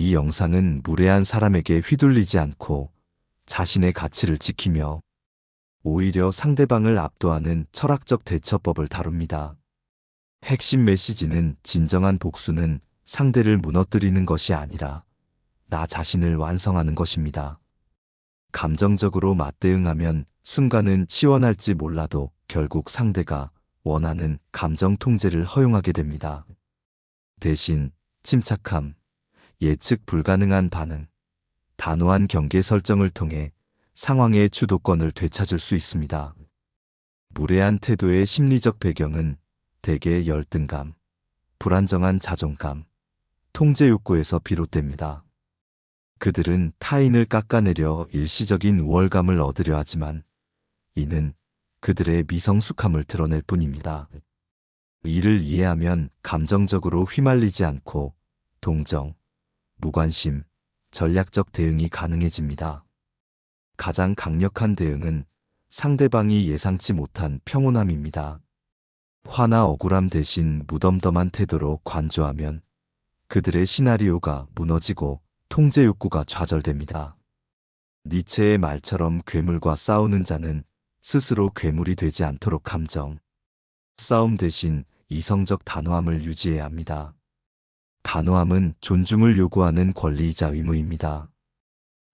이 영상은 무례한 사람에게 휘둘리지 않고 자신의 가치를 지키며 오히려 상대방을 압도하는 철학적 대처법을 다룹니다. 핵심 메시지는 진정한 복수는 상대를 무너뜨리는 것이 아니라 나 자신을 완성하는 것입니다. 감정적으로 맞대응하면 순간은 시원할지 몰라도 결국 상대가 원하는 감정 통제를 허용하게 됩니다. 대신 침착함, 예측 불가능한 반응, 단호한 경계 설정을 통해 상황의 주도권을 되찾을 수 있습니다. 무례한 태도의 심리적 배경은 대개 열등감, 불안정한 자존감, 통제 욕구에서 비롯됩니다. 그들은 타인을 깎아내려 일시적인 우월감을 얻으려 하지만 이는 그들의 미성숙함을 드러낼 뿐입니다. 이를 이해하면 감정적으로 휘말리지 않고 동정, 무관심, 전략적 대응이 가능해집니다. 가장 강력한 대응은 상대방이 예상치 못한 평온함입니다. 화나 억울함 대신 무덤덤한 태도로 관조하면 그들의 시나리오가 무너지고 통제 욕구가 좌절됩니다. 니체의 말처럼 괴물과 싸우는 자는 스스로 괴물이 되지 않도록 감정, 싸움 대신 이성적 단호함을 유지해야 합니다. 단호함은 존중을 요구하는 권리이자 의무입니다.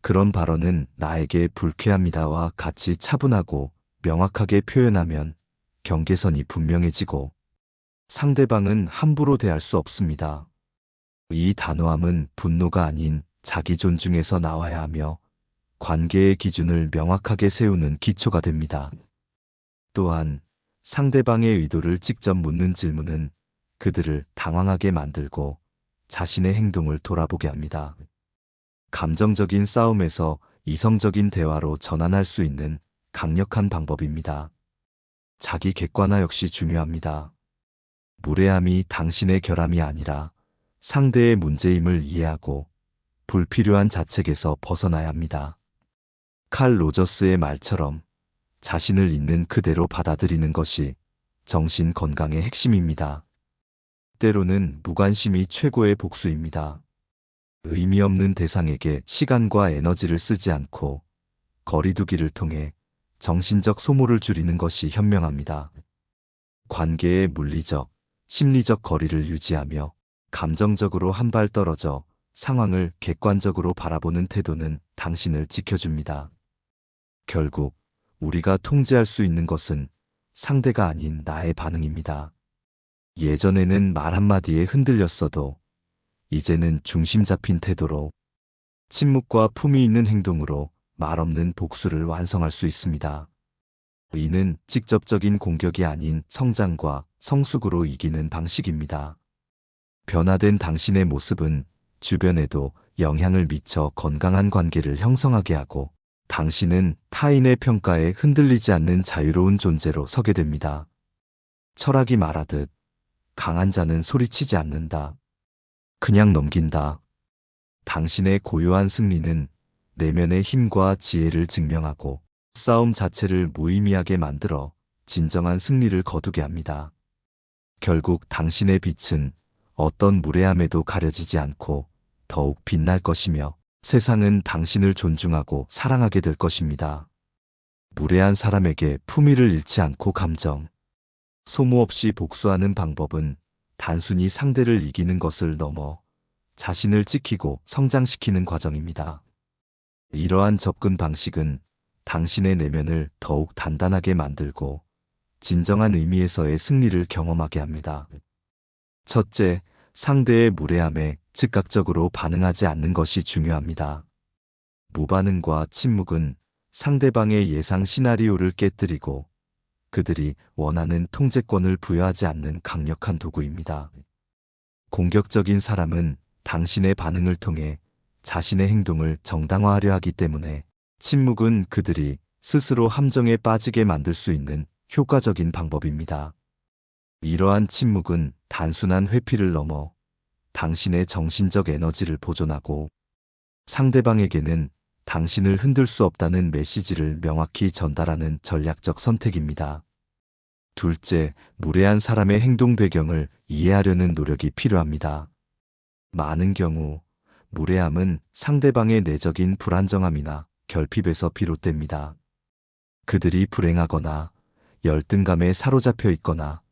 그런 발언은 나에게 불쾌합니다와 같이 차분하고 명확하게 표현하면 경계선이 분명해지고 상대방은 함부로 대할 수 없습니다. 이 단호함은 분노가 아닌 자기 존중에서 나와야 하며 관계의 기준을 명확하게 세우는 기초가 됩니다. 또한 상대방의 의도를 직접 묻는 질문은 그들을 당황하게 만들고 자신의 행동을 돌아보게 합니다. 감정적인 싸움에서 이성적인 대화로 전환할 수 있는 강력한 방법입니다. 자기 객관화 역시 중요합니다. 무례함이 당신의 결함이 아니라 상대의 문제임을 이해하고 불필요한 자책에서 벗어나야 합니다. 칼 로저스의 말처럼 자신을 있는 그대로 받아들이는 것이 정신 건강의 핵심입니다. 때로는 무관심이 최고의 복수입니다. 의미 없는 대상에게 시간과 에너지를 쓰지 않고 거리두기를 통해 정신적 소모를 줄이는 것이 현명합니다. 관계의 물리적, 심리적 거리를 유지하며 감정적으로 한 발 떨어져 상황을 객관적으로 바라보는 태도는 당신을 지켜줍니다. 결국 우리가 통제할 수 있는 것은 상대가 아닌 나의 반응입니다. 예전에는 말 한마디에 흔들렸어도 이제는 중심 잡힌 태도로 침묵과 품위 있는 행동으로 말 없는 복수를 완성할 수 있습니다. 이는 직접적인 공격이 아닌 성장과 성숙으로 이기는 방식입니다. 변화된 당신의 모습은 주변에도 영향을 미쳐 건강한 관계를 형성하게 하고 당신은 타인의 평가에 흔들리지 않는 자유로운 존재로 서게 됩니다. 철학이 말하듯 강한 자는 소리치지 않는다. 그냥 넘긴다. 당신의 고요한 승리는 내면의 힘과 지혜를 증명하고 싸움 자체를 무의미하게 만들어 진정한 승리를 거두게 합니다. 결국 당신의 빛은 어떤 무례함에도 가려지지 않고 더욱 빛날 것이며 세상은 당신을 존중하고 사랑하게 될 것입니다. 무례한 사람에게 품위를 잃지 않고 감정, 소모 없이 복수하는 방법은 단순히 상대를 이기는 것을 넘어 자신을 지키고 성장시키는 과정입니다. 이러한 접근 방식은 당신의 내면을 더욱 단단하게 만들고 진정한 의미에서의 승리를 경험하게 합니다. 첫째, 상대의 무례함에 즉각적으로 반응하지 않는 것이 중요합니다. 무반응과 침묵은 상대방의 예상 시나리오를 깨뜨리고 그들이 원하는 통제권을 부여하지 않는 강력한 도구입니다. 공격적인 사람은 당신의 반응을 통해 자신의 행동을 정당화하려 하기 때문에 침묵은 그들이 스스로 함정에 빠지게 만들 수 있는 효과적인 방법입니다. 이러한 침묵은 단순한 회피를 넘어 당신의 정신적 에너지를 보존하고 상대방에게는 당신을 흔들 수 없다는 메시지를 명확히 전달하는 전략적 선택입니다. 둘째, 무례한 사람의 행동 배경을 이해하려는 노력이 필요합니다. 많은 경우 무례함은 상대방의 내적인 불안정함이나 결핍에서 비롯됩니다. 그들이 불행하거나 열등감에 사로잡혀 있거나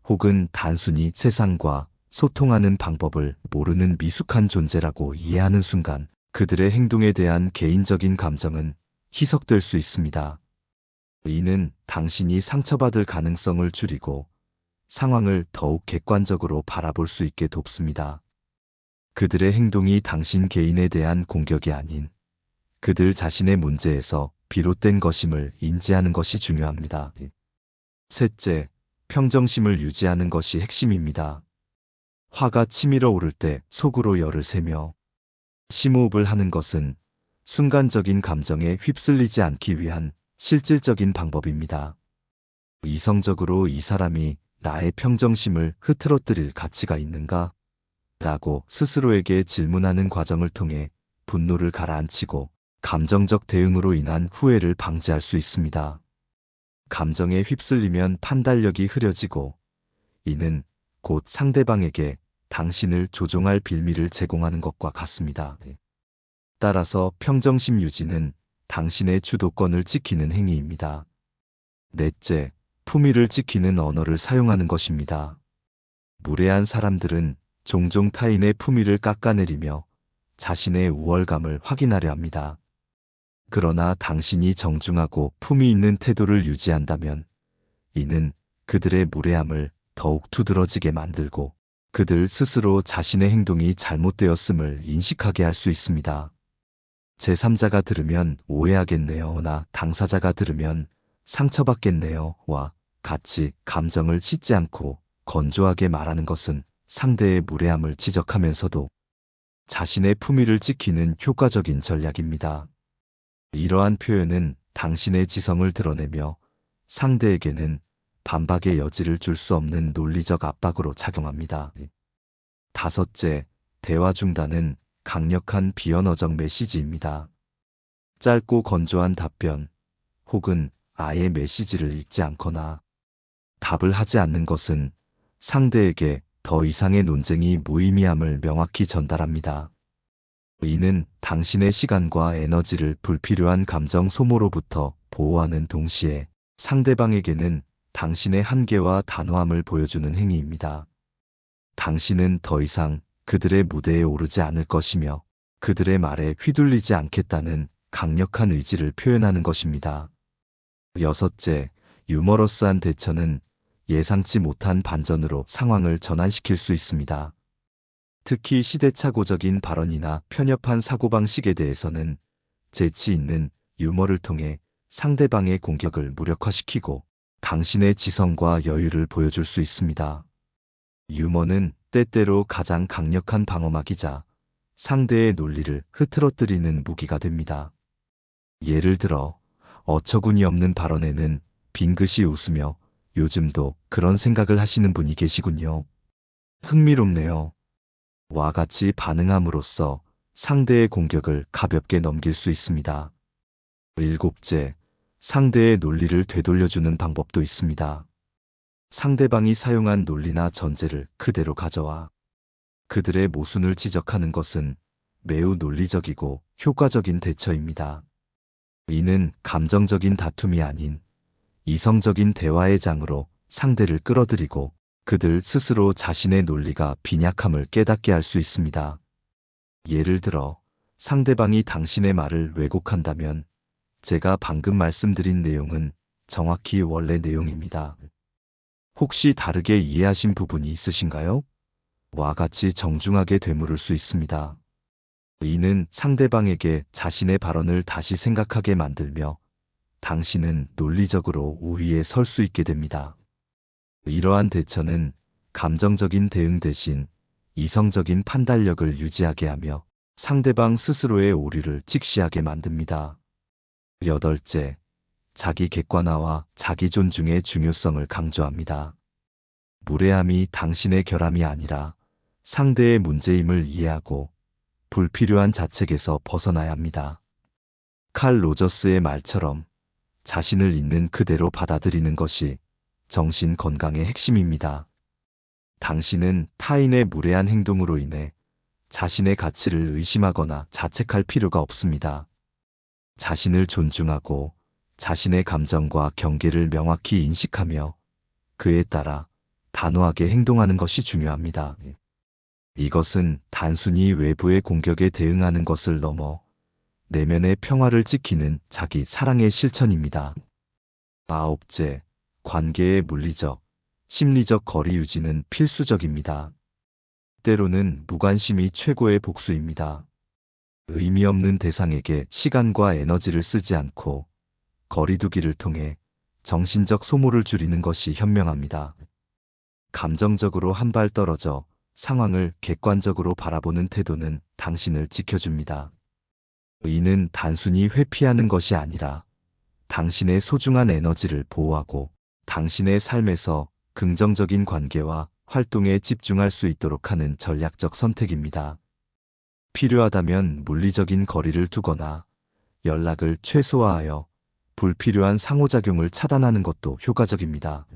혹은 단순히 세상과 소통하는 방법을 모르는 미숙한 존재라고 이해하는 순간 그들의 행동에 대한 개인적인 감정은 희석될 수 있습니다. 이는 당신이 상처받을 가능성을 줄이고 상황을 더욱 객관적으로 바라볼 수 있게 돕습니다. 그들의 행동이 당신 개인에 대한 공격이 아닌 그들 자신의 문제에서 비롯된 것임을 인지하는 것이 중요합니다. 셋째, 평정심을 유지하는 것이 핵심입니다. 화가 치밀어 오를 때 속으로 열을 세며 심호흡을 하는 것은 순간적인 감정에 휩쓸리지 않기 위한 실질적인 방법입니다. 이성적으로 이 사람이 나의 평정심을 흐트러뜨릴 가치가 있는가? 라고 스스로에게 질문하는 과정을 통해 분노를 가라앉히고 감정적 대응으로 인한 후회를 방지할 수 있습니다. 감정에 휩쓸리면 판단력이 흐려지고 이는 곧 상대방에게 당신을 조종할 빌미를 제공하는 것과 같습니다. 따라서 평정심 유지는 당신의 주도권을 지키는 행위입니다. 넷째, 품위를 지키는 언어를 사용하는 것입니다. 무례한 사람들은 종종 타인의 품위를 깎아내리며 자신의 우월감을 확인하려 합니다. 그러나 당신이 정중하고 품위 있는 태도를 유지한다면 이는 그들의 무례함을 더욱 두드러지게 만들고 그들 스스로 자신의 행동이 잘못되었음을 인식하게 할 수 있습니다. 제3자가 들으면 오해하겠네요. 나 당사자가 들으면 상처받겠네요. 와 같이 감정을 씻지 않고 건조하게 말하는 것은 상대의 무례함을 지적하면서도 자신의 품위를 지키는 효과적인 전략입니다. 이러한 표현은 당신의 지성을 드러내며 상대에게는 반박의 여지를 줄 수 없는 논리적 압박으로 작용합니다. 다섯째, 대화 중단은 강력한 비언어적 메시지입니다. 짧고 건조한 답변 혹은 아예 메시지를 읽지 않거나 답을 하지 않는 것은 상대에게 더 이상의 논쟁이 무의미함을 명확히 전달합니다. 이는 당신의 시간과 에너지를 불필요한 감정 소모로부터 보호하는 동시에 상대방에게는 당신의 한계와 단호함을 보여주는 행위입니다. 당신은 더 이상 그들의 무대에 오르지 않을 것이며 그들의 말에 휘둘리지 않겠다는 강력한 의지를 표현하는 것입니다. 여섯째, 유머러스한 대처는 예상치 못한 반전으로 상황을 전환시킬 수 있습니다. 특히 시대착오적인 발언이나 편협한 사고방식에 대해서는 재치 있는 유머를 통해 상대방의 공격을 무력화시키고 당신의 지성과 여유를 보여줄 수 있습니다. 유머는 때때로 가장 강력한 방어막이자 상대의 논리를 흐트러뜨리는 무기가 됩니다. 예를 들어 어처구니 없는 발언에는 빙긋이 웃으며 요즘도 그런 생각을 하시는 분이 계시군요. 흥미롭네요. 와 같이 반응함으로써 상대의 공격을 가볍게 넘길 수 있습니다. 일곱째, 상대의 논리를 되돌려주는 방법도 있습니다. 상대방이 사용한 논리나 전제를 그대로 가져와 그들의 모순을 지적하는 것은 매우 논리적이고 효과적인 대처입니다. 이는 감정적인 다툼이 아닌 이성적인 대화의 장으로 상대를 끌어들이고 그들 스스로 자신의 논리가 빈약함을 깨닫게 할 수 있습니다. 예를 들어 상대방이 당신의 말을 왜곡한다면 제가 방금 말씀드린 내용은 정확히 원래 내용입니다. 혹시 다르게 이해하신 부분이 있으신가요? 와 같이 정중하게 되물을 수 있습니다. 이는 상대방에게 자신의 발언을 다시 생각하게 만들며 당신은 논리적으로 우위에 설 수 있게 됩니다. 이러한 대처는 감정적인 대응 대신 이성적인 판단력을 유지하게 하며 상대방 스스로의 오류를 직시하게 만듭니다. 여덟째, 자기 객관화와 자기 존중의 중요성을 강조합니다. 무례함이 당신의 결함이 아니라 상대의 문제임을 이해하고 불필요한 자책에서 벗어나야 합니다. 칼 로저스의 말처럼 자신을 있는 그대로 받아들이는 것이 정신 건강의 핵심입니다. 당신은 타인의 무례한 행동으로 인해 자신의 가치를 의심하거나 자책할 필요가 없습니다. 자신을 존중하고 자신의 감정과 경계를 명확히 인식하며 그에 따라 단호하게 행동하는 것이 중요합니다. 이것은 단순히 외부의 공격에 대응하는 것을 넘어 내면의 평화를 지키는 자기 사랑의 실천입니다. 아홉째, 관계의 물리적, 심리적 거리 유지는 필수적입니다. 때로는 무관심이 최고의 복수입니다. 의미 없는 대상에게 시간과 에너지를 쓰지 않고 거리두기를 통해 정신적 소모를 줄이는 것이 현명합니다. 감정적으로 한 발 떨어져 상황을 객관적으로 바라보는 태도는 당신을 지켜줍니다. 이는 단순히 회피하는 것이 아니라 당신의 소중한 에너지를 보호하고 당신의 삶에서 긍정적인 관계와 활동에 집중할 수 있도록 하는 전략적 선택입니다. 필요하다면 물리적인 거리를 두거나 연락을 최소화하여 불필요한 상호작용을 차단하는 것도 효과적입니다.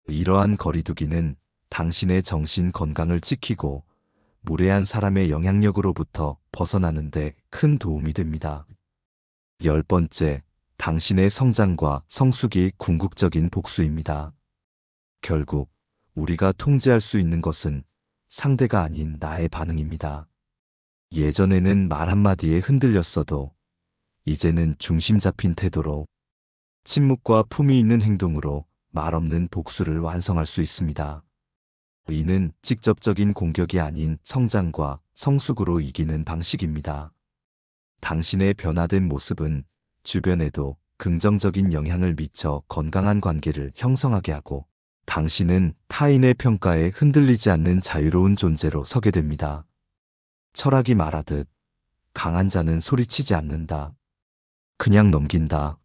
이러한 거리두기는 당신의 정신 건강을 지키고 무례한 사람의 영향력으로부터 벗어나는 데 큰 도움이 됩니다. 10번째, 당신의 성장과 성숙이 궁극적인 복수입니다. 결국 우리가 통제할 수 있는 것은 상대가 아닌 나의 반응입니다. 예전에는 말 한마디에 흔들렸어도 이제는 중심 잡힌 태도로 침묵과 품위 있는 행동으로 말 없는 복수를 완성할 수 있습니다. 이는 직접적인 공격이 아닌 성장과 성숙으로 이기는 방식입니다. 당신의 변화된 모습은 주변에도 긍정적인 영향을 미쳐 건강한 관계를 형성하게 하고 당신은 타인의 평가에 흔들리지 않는 자유로운 존재로 서게 됩니다. 철학이 말하듯 강한 자는 소리치지 않는다. 그냥 넘긴다.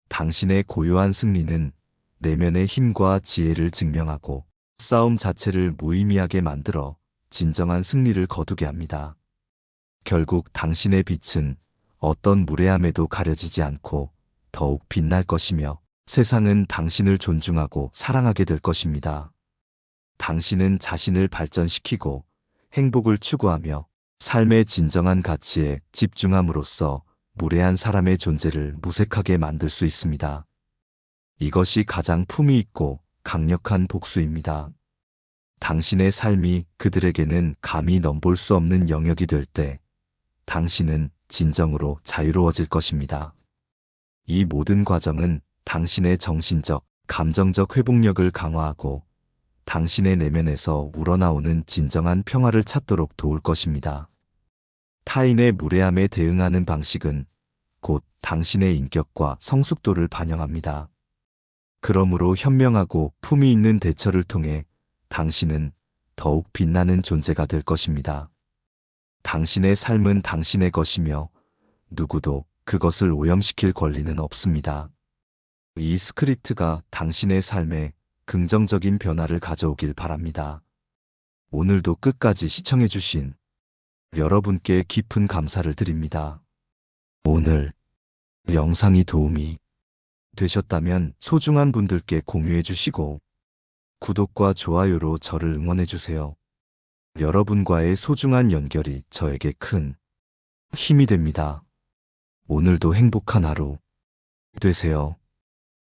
당신의 고요한 승리는 내면의 힘과 지혜를 증명하고 싸움 자체를 무의미하게 만들어 진정한 승리를 거두게 합니다. 결국 당신의 빛은 어떤 무례함에도 가려지지 않고 더욱 빛날 것이며 세상은 당신을 존중하고 사랑하게 될 것입니다. 당신은 자신을 발전시키고 행복을 추구하며 삶의 진정한 가치에 집중함으로써 무례한 사람의 존재를 무색하게 만들 수 있습니다. 이것이 가장 품위 있고 강력한 복수입니다. 당신의 삶이 그들에게는 감히 넘볼 수 없는 영역이 될 때 당신은 진정으로 자유로워질 것입니다. 이 모든 과정은 당신의 정신적, 감정적 회복력을 강화하고 당신의 내면에서 우러나오는 진정한 평화를 찾도록 도울 것입니다. 타인의 무례함에 대응하는 방식은 곧 당신의 인격과 성숙도를 반영합니다. 그러므로 현명하고 품위 있는 대처를 통해 당신은 더욱 빛나는 존재가 될 것입니다. 당신의 삶은 당신의 것이며 누구도 그것을 오염시킬 권리는 없습니다. 이 스크립트가 당신의 삶에 긍정적인 변화를 가져오길 바랍니다. 오늘도 끝까지 시청해주신 여러분께 깊은 감사를 드립니다. 오늘 영상이 도움이 되셨다면 소중한 분들께 공유해 주시고 구독과 좋아요로 저를 응원해 주세요. 여러분과의 소중한 연결이 저에게 큰 힘이 됩니다. 오늘도 행복한 하루 되세요.